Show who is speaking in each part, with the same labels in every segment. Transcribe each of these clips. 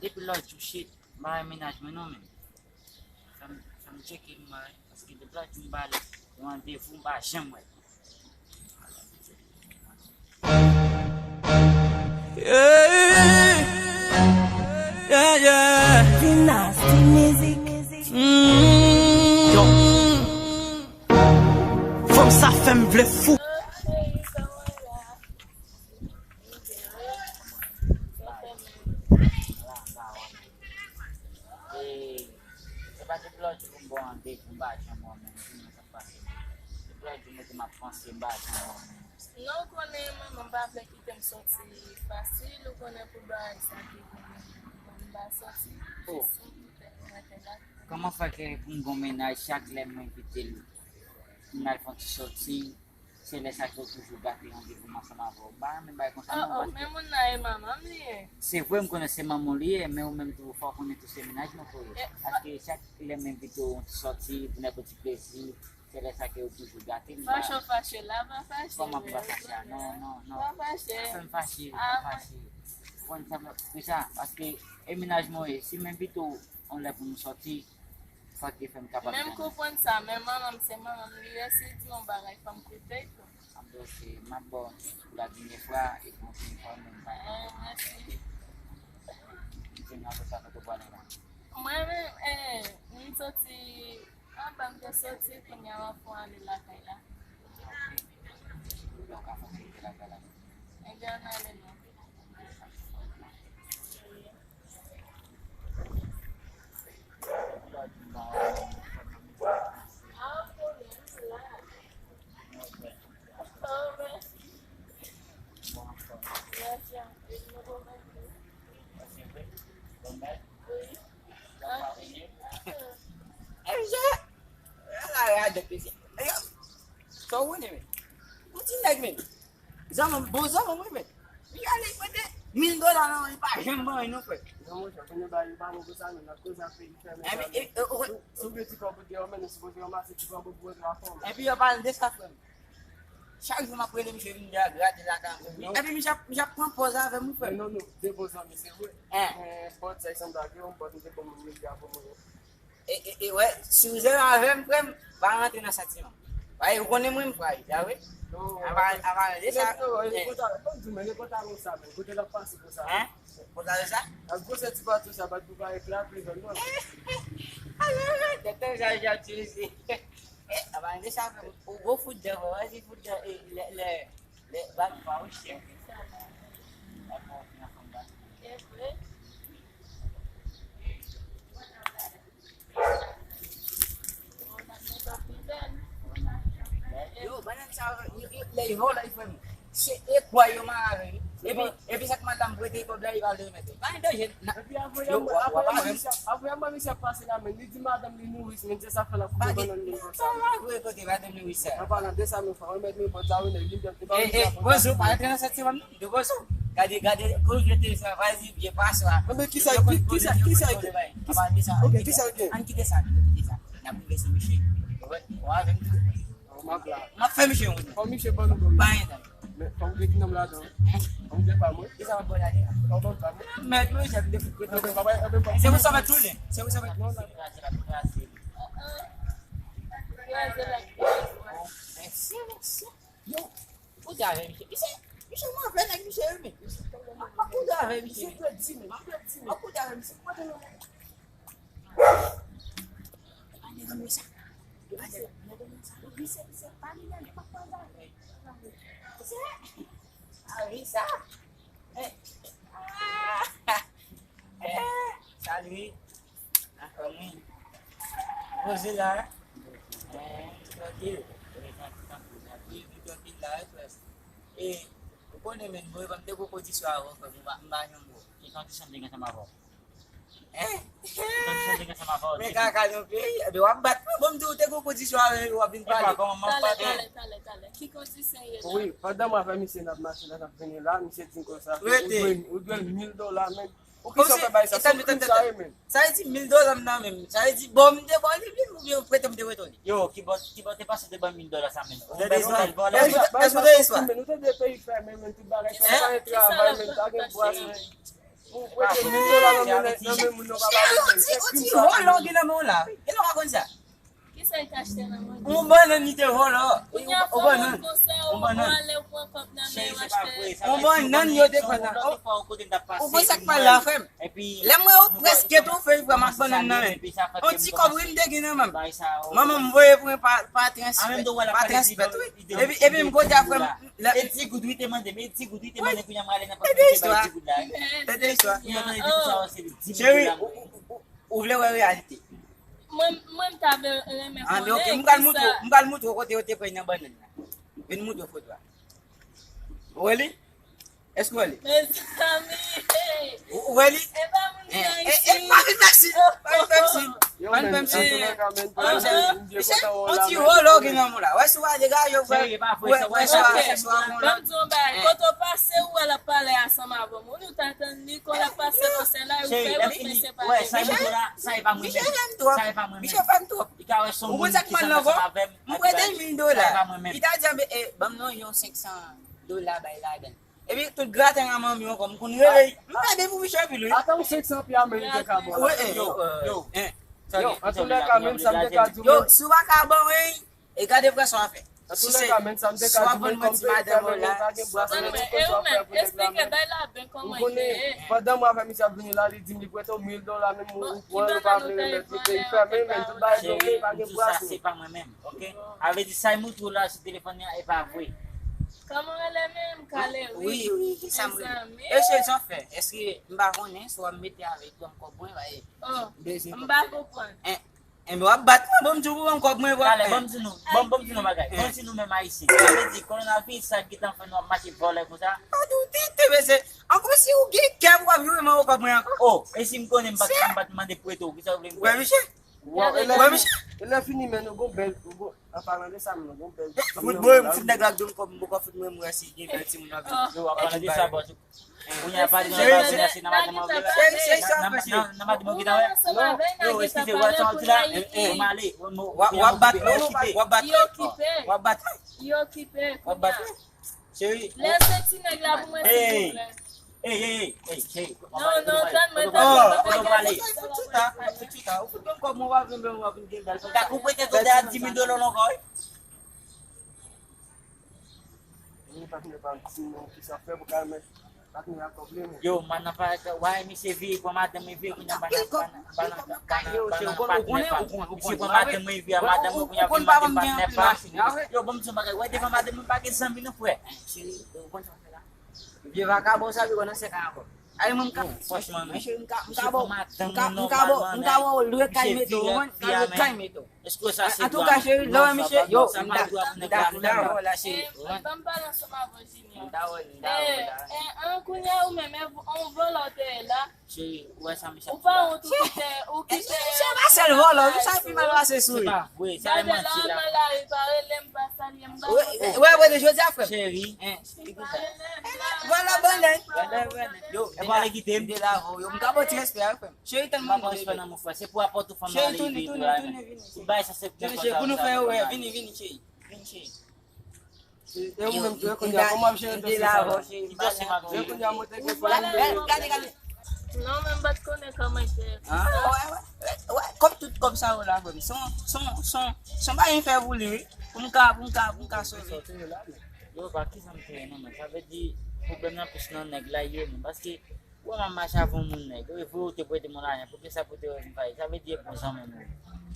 Speaker 1: Depuis là, tu sais, bah, aménagement, non, mais ça me check, parce que depuis là, tu me balles, rendez-vous, bah, jamais.
Speaker 2: Yeah, yeah, yeah.
Speaker 3: Dynasty music.
Speaker 2: Yo. From sa femme vle fou.
Speaker 1: Et c'est pas depuis là, tu me bon rendez-vous, bah, jamais, mais comment ça passe? Depuis là, tu me dis ma pensée, bah, jamais.
Speaker 4: Non konen mwen pa vle ki tem soti fasil ou konen pou ba sa ki mwen ba soti.
Speaker 1: Oh. Comment faire que pour un ménage, chaque lèvre m'invite, on a le fond de sortir, c'est les sacs toujours gâtés, on dit comment ça m'a va, mais bah, comme ça,
Speaker 4: Oh, men moun na e maman liye.
Speaker 1: c'est vrai, je connais maman lié, mais au même temps, il faut connaître tous ces ménages, parce que chaque lèvre m'invite, on sortir, pour un petit plaisir, c'est les sacs toujours gâtés.
Speaker 4: Fache la, va fache.
Speaker 1: Comment pour fâcher? Non.
Speaker 4: Va fache.
Speaker 1: Ça me fâche, c'est ça, parce que aménagement, si m'invite, on l'a pour nous sortir, il faut qu'il fasse capable.
Speaker 4: Même kompon sa, men maman se maman liye, si di non bagay fam koute ko.
Speaker 1: C'est ma bonne pour la dernière fois et pour une fois même pas.
Speaker 4: Merci.
Speaker 1: C'est ma bonne pour toi là.
Speaker 4: Mwen men, mwen soti, an pa mwen soti pou nye wan pou ane la kay la.
Speaker 1: Donc à fond c'est la gala.
Speaker 4: E gen ale nou.
Speaker 2: So what is it? What's in that mean? Zaman boza mo mo. Yale pwede $1,000 na ipa jamba ino pe.
Speaker 5: Vamos já quando vai vamos usar na coisa feita. Sobre esse copo de homem, se você amar se tiver uma boa forma.
Speaker 2: E puis parle de ça frère. Chaque jour m'après monsieur vient gratter la cam. Et puis j'ai prend pause avec mon frère.
Speaker 5: Non, depois não me segura. Pode sair sem daqui, pode ter como me ligar para moi.
Speaker 2: Et ouais, si vous avez un frère, va rentrer dans cette semaine. Ouais, vous connaissez mon frère, tu vois? Avant de ça,
Speaker 5: Ele botar no sabe, botar na face com sabe.
Speaker 2: hein? Vous avez ça?
Speaker 5: As você te bate sabe tu vai entrar prisão não.
Speaker 2: Então já utilisé. Avant de ça, o gros foot de vas-y foot les bagues pas au chien.
Speaker 4: E vre?
Speaker 2: Yo, banan sa les vols il faut. C'est quoi yo mari? Et puis ça comment t'as brûlé pour d'aller vào le mettre. Pas de jeune.
Speaker 5: E puis après a mami se passe lá, mas ni de madame ni nous, mais ça fait la
Speaker 2: Pas
Speaker 5: coupe
Speaker 2: de.
Speaker 5: dans le
Speaker 2: Ça va, vous écoutez, va de nous ça.
Speaker 5: Avant de ça, nous faisons mettre mes potes dans le lit de
Speaker 2: Bonjour, pas de cette semaine. De bonjour. Gardez, pour que ça vas-y, je passe là.
Speaker 5: Mais qui ça? Ok, qui ça?
Speaker 2: Anki de ça. Na plus c'est Michel. Ouais, avec ma femme Michel.
Speaker 5: Famille chez bon nous.
Speaker 2: Pas ainda.
Speaker 5: Mais comme que tu n'as là donc. On ne pas moi.
Speaker 2: Ça va bon aller.
Speaker 5: On va pas.
Speaker 2: Mais nous j'ai des trucs.
Speaker 5: C'est
Speaker 2: C'est vous ça va tout les. C'est vous ça va. Merci. Yo. Où t'arrives Michel? Michel moi plein avec Michel mais. Où t'arrives Michel? Où t'arrives Michel? Allez, ça. Avisa. Salut. Posé là. Tranquille. Tranquille là, et vous connaissez même, vous avez des propositions à vous, vous m'avez
Speaker 1: Que condição tem essa avó?
Speaker 2: Eh?
Speaker 1: Que condição tem essa avó?
Speaker 2: Mais quand on paye, on va battre, bon, vous avez des propositions à vous, vous
Speaker 1: Epa, como uma
Speaker 4: Tale. Ki kondisyon ye la?
Speaker 5: Oui, pendant moi, monsieur n'a pas marché là, venu là, monsieur dit comme ça.
Speaker 2: Oui,
Speaker 5: Ou doit $1000 même. Ou
Speaker 2: Comme
Speaker 5: qui ça
Speaker 2: c'est-
Speaker 5: fait bailler ça?
Speaker 2: attends,
Speaker 5: Ça coûte ça même.
Speaker 2: ça veut dire $1000 maintenant même. Ça veut dire, bon, me débonne, ou bien prêtez me retourner.
Speaker 1: Yo, que bote passa de $1.000 sa men.
Speaker 2: Vous avez ça?
Speaker 1: Bola,
Speaker 2: Est-ce que vous avez ça?
Speaker 5: Mais nous avons des pays fermés, même tout barré,
Speaker 4: Qui
Speaker 5: ça
Speaker 4: ça?
Speaker 5: va
Speaker 4: Qui
Speaker 5: être
Speaker 4: ça
Speaker 5: travail,
Speaker 4: la
Speaker 5: même ça,
Speaker 4: plantation?
Speaker 5: boisse. Ou prêtez $1000 même, nous n'avons pas bailler. C'est comme
Speaker 2: Tu
Speaker 5: ça.
Speaker 2: vois, là, il est là. Il est comme ça.
Speaker 4: Ki sa yi kache nan mwen?
Speaker 2: On bon, ni te vola.
Speaker 4: Ou nyan
Speaker 2: On
Speaker 4: fwa
Speaker 2: bon,
Speaker 4: mwen
Speaker 2: non.
Speaker 4: konser,
Speaker 2: On
Speaker 4: ou
Speaker 2: bon,
Speaker 4: mwen
Speaker 2: non.
Speaker 4: ale ou pon kop nan
Speaker 1: Che,
Speaker 4: men
Speaker 1: se pa vwe.
Speaker 4: wachte.
Speaker 2: On va nan yo de kwa nan. On va sak pa la fem.
Speaker 1: E pi...
Speaker 2: Le mwen ou preske tou fè vraiment bon nan men. On ti kobrin de gine même. Maman mvoye pou pa transpet. E pi mgo ja fèm.
Speaker 1: E ti goudou te mande, e ti goudou te mande pou nyam rale nan pa
Speaker 2: Tede histoire.
Speaker 1: ti goudou la.
Speaker 2: Tede histoire.
Speaker 1: Yo nan di pou sa wase di 10
Speaker 2: Chéri,
Speaker 1: goudou la.
Speaker 2: ou vle wè realite.
Speaker 4: Mwen tabe reme
Speaker 2: Ah, mais ok,
Speaker 4: konen.
Speaker 2: mbal moutou kote yo te pre nan banan la. Ven moutou foto la. Weli? Est-ce que weli?
Speaker 4: Mes ami,
Speaker 2: Weli?
Speaker 4: e ba moun nan
Speaker 2: Paris taxi. Paris taxi.
Speaker 5: Yo,
Speaker 2: Pan
Speaker 5: men,
Speaker 2: pem si.
Speaker 5: en tout cas,
Speaker 2: Pan
Speaker 5: men,
Speaker 2: se. On ti wo lo gen nan mou la. Wè sou a de ga yo fè.
Speaker 1: Chéri, pa fwe sa
Speaker 2: Wè sou a
Speaker 4: Ok,
Speaker 2: wè sou a mou la.
Speaker 4: bam zon bay, koto pase ou ala pale asama avon, moun ou tatan ni kon la pase nan sen la, ou
Speaker 1: Chéri,
Speaker 4: fe
Speaker 1: la
Speaker 4: ou
Speaker 1: fini.
Speaker 4: fe
Speaker 1: Ouais,
Speaker 4: separe.
Speaker 1: sa yi mou la, sa yi pa mwen
Speaker 2: Michel
Speaker 1: men.
Speaker 2: fèm trop.
Speaker 1: Sa yi pa mwen men.
Speaker 2: Michel fèm trop.
Speaker 1: I ka wè son
Speaker 2: Ou
Speaker 1: moun
Speaker 2: wè sak
Speaker 1: ki
Speaker 2: man
Speaker 1: sa
Speaker 2: nan
Speaker 1: sa avem.
Speaker 2: mou prete $1000.
Speaker 1: Sa yi pa mwen men.
Speaker 2: I ta jambe, bam non yon $500 bay la den. E pi tout gratin a man mi yon kom koun relay. Mwen pou Michel pi lui.
Speaker 5: Attends, 500 pieds, mais il est capable.
Speaker 2: Ouais,
Speaker 1: Yo.
Speaker 5: Yo, en tout cas, même, ça me décale du
Speaker 2: Yo,
Speaker 5: monde.
Speaker 2: sou wak a bon wey, e gade presyon a fe.
Speaker 5: En tout cas, même, ça me décale du monde. Comme ça,
Speaker 4: Explike bay la ben koman
Speaker 5: Vous
Speaker 4: ye.
Speaker 5: pendant moi, avec M. Venu là, il dit, il prête $1000, même,
Speaker 4: Bon,
Speaker 5: ou le
Speaker 4: qui
Speaker 5: pas
Speaker 4: donne
Speaker 5: venir,
Speaker 4: nous
Speaker 5: il fait même, tout bas, il
Speaker 1: Chéri,
Speaker 5: pas de
Speaker 1: tout ça
Speaker 5: boisson.
Speaker 1: c'est pas moi même, ok? Ave di sa yi moutou la si telefon ya e pa vwe.
Speaker 4: Koman ele men kale,
Speaker 2: Oui, oui, sa mwen.
Speaker 4: Mes
Speaker 2: E se son fe, eske mba konen, so wap mette avek wam kop mwen, waye.
Speaker 4: Oh,
Speaker 2: Bezi.
Speaker 4: mba kopon.
Speaker 2: E mbe wap bat mwen, bom chou wam kop mwen wap.
Speaker 1: Dale, bom si nou bagay. Bom si nou men ma isi. Ave di coronavirus sa gitan fè nou machi vole pou sa.
Speaker 2: A tou tite bese, an kom si ou ge kem wap yon wap kop mwen anko.
Speaker 1: Oh, e si m konen bat mande pou eto, ki sa vle m
Speaker 2: Wè Michel?
Speaker 5: Ouais, il a fini, mais nous avons belle. En parlant de ça, nous avons belle.
Speaker 2: Football, mwen foot nega dom kop mwen foot mwen mwen si gen fè ti mwen avi.
Speaker 1: Yo, apana di sa boss. Unya pa di
Speaker 2: Chéri,
Speaker 1: na base na si na mademo vle.
Speaker 2: Chéri, sa fè si.
Speaker 1: Na mademo kita we. Yo, eskize wak sa wak la. Male,
Speaker 2: Wap bat, wap bat.
Speaker 4: Yo kipe,
Speaker 2: Wap bat.
Speaker 4: yo kipe.
Speaker 2: Wap bat. Chéri.
Speaker 4: Lese ti neg la pou mwen
Speaker 1: Hey.
Speaker 4: si
Speaker 1: Hey, chéri.
Speaker 4: Non, tan mwen
Speaker 2: Fututa, ou foot mwen kop mwen wap mwen wap gen bal.
Speaker 1: Ta koupe te to de a $10,000 lon koy.
Speaker 5: Nous pas venir par qui ça fait pour calmer. Pas venir à problème.
Speaker 1: Yo, man na pa why mi se vi kwa madam mi vi kunya bana si kwa madam mi vi madam mo kunya bana pa yo bom suma ka why de madam mi pa ke sambi no fwe
Speaker 2: Chéri, kon sa fè la. Vye vaka bo sabi konan se ka anko. Ay mwen mka,
Speaker 1: franchement
Speaker 2: mka bo lwe kay meto, mwen kay meto.
Speaker 1: est-ce que ça c'est
Speaker 2: En tout cas, chéri, là, Michel, yo,
Speaker 1: ça
Speaker 2: mda wala chéri.
Speaker 4: Ban balan soma vojini.
Speaker 2: Mda wala.
Speaker 4: An kounya ou mèm, on volote la,
Speaker 1: chéri ouais ça Michel
Speaker 4: ou pa ou kite,
Speaker 2: Se ba sel volo, mi sa pi mal wase sou.
Speaker 1: c'est pas oui ça est
Speaker 4: gade la
Speaker 1: menti
Speaker 4: an
Speaker 1: là
Speaker 4: la repare lem basal yem ba.
Speaker 2: Wè de jodi a fè.
Speaker 1: chéri
Speaker 2: Wala bon den.
Speaker 1: yo e pa le kitem
Speaker 2: Mde la vo, yo mka bo ti respect a fè. Chéri tan
Speaker 1: pas
Speaker 2: mwen
Speaker 1: respect dans mon frère c'est pour apporter femme
Speaker 2: Chéri,
Speaker 1: dans les
Speaker 2: tourne.
Speaker 1: bah ça c'est
Speaker 2: Chéri, pou nou fè wè, vini chéri. Vini chéri.
Speaker 5: Eu mesmo, eu quando eu como a gente
Speaker 2: Mde la vo, chéri.
Speaker 5: eu quando eu monte que foi
Speaker 2: Gade.
Speaker 4: Non men bat konen koman te.
Speaker 2: Ouais, comme tout comme ça là, son ba yon fè voulé, pou mka sauver.
Speaker 1: yo ba ki sam te non mais ça veut dire problème na plus non nèg la yé parce que ou ma marche avant mon nèg il faut te poder mon anya pour que ça peut te faire ça veut dire pour ça même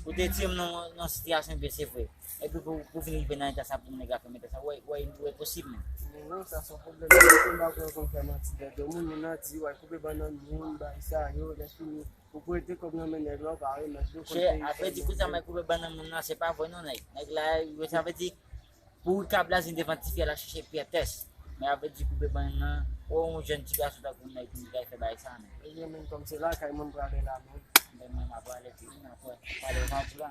Speaker 1: Ou te ti nan sityasyon be se vwe. E pi pou vini ben nan sa pou mwen ga fèmè sa, wè posib men.
Speaker 5: Non, ça son problème. Je ne pas confirmer. De moun nan di ouais couper banane moun ba ça yo la fini. Pour poder comme non mais là pareil mais
Speaker 1: Che, apre di kousa mwen koupe banan moun nan, se pa vwe non nèk. Nèk la, sa ve di, pou kab la zin devantifiye la chèche piates. Mais apre di koupe banan nan, ou un jen ti ga sou da koun nèk, mwen ga fè bay sa nèk.
Speaker 5: je même comme c'est là quand même parler là.
Speaker 1: Men mwen apre ale ti, nan apre, pale vantou la.